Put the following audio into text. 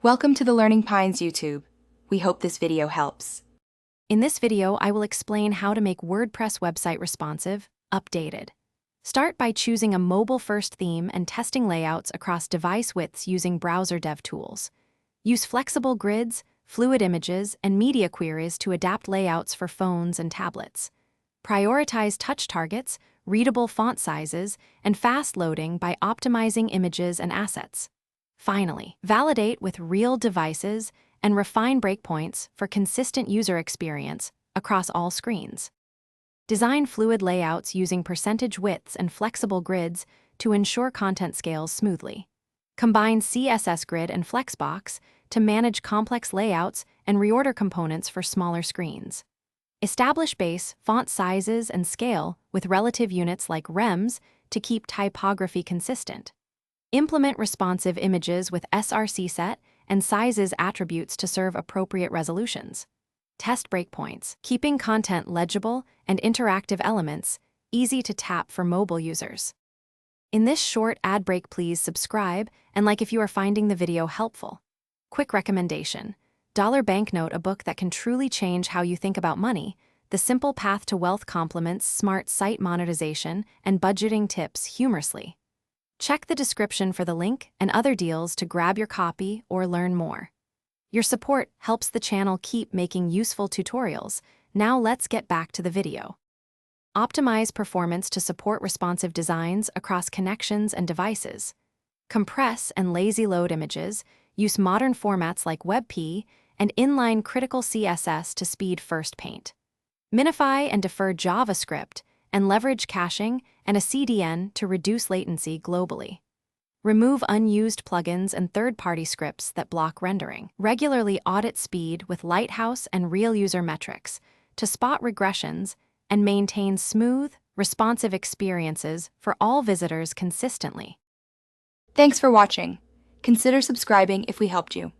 Welcome to the Learning Pines YouTube. We hope this video helps. In this video, I will explain how to make WordPress website responsive, updated. Start by choosing a mobile-first theme and testing layouts across device widths using browser dev tools. Use flexible grids, fluid images, and media queries to adapt layouts for phones and tablets. Prioritize touch targets, readable font sizes, and fast loading by optimizing images and assets. Finally, validate with real devices and refine breakpoints for consistent user experience across all screens. Design fluid layouts using percentage widths and flexible grids to ensure content scales smoothly. Combine CSS Grid and Flexbox to manage complex layouts and reorder components for smaller screens. Establish base, font sizes, and scale with relative units like rems to keep typography consistent. Implement responsive images with src set and sizes attributes to serve appropriate resolutions. Test breakpoints, keeping content legible and interactive elements easy to tap for mobile users. In this short ad break, please subscribe and like if you are finding the video helpful. Quick recommendation: Dollar Banknote, a book that can truly change how you think about money. The simple path to wealth complements smart site monetization and budgeting tips humorously. Check the description for the link and other deals to grab your copy or learn more. Your support helps the channel keep making useful tutorials. Now let's get back to the video. Optimize performance to support responsive designs across connections and devices. Compress and lazy load images. Use modern formats like WebP and inline critical CSS to speed first paint. Minify and defer JavaScript and leverage caching and a CDN to reduce latency globally. Remove unused plugins and third-party scripts that block rendering. Regularly audit speed with Lighthouse and real user metrics to spot regressions and maintain smooth, responsive experiences for all visitors consistently. Thanks for watching. Consider subscribing if we helped you.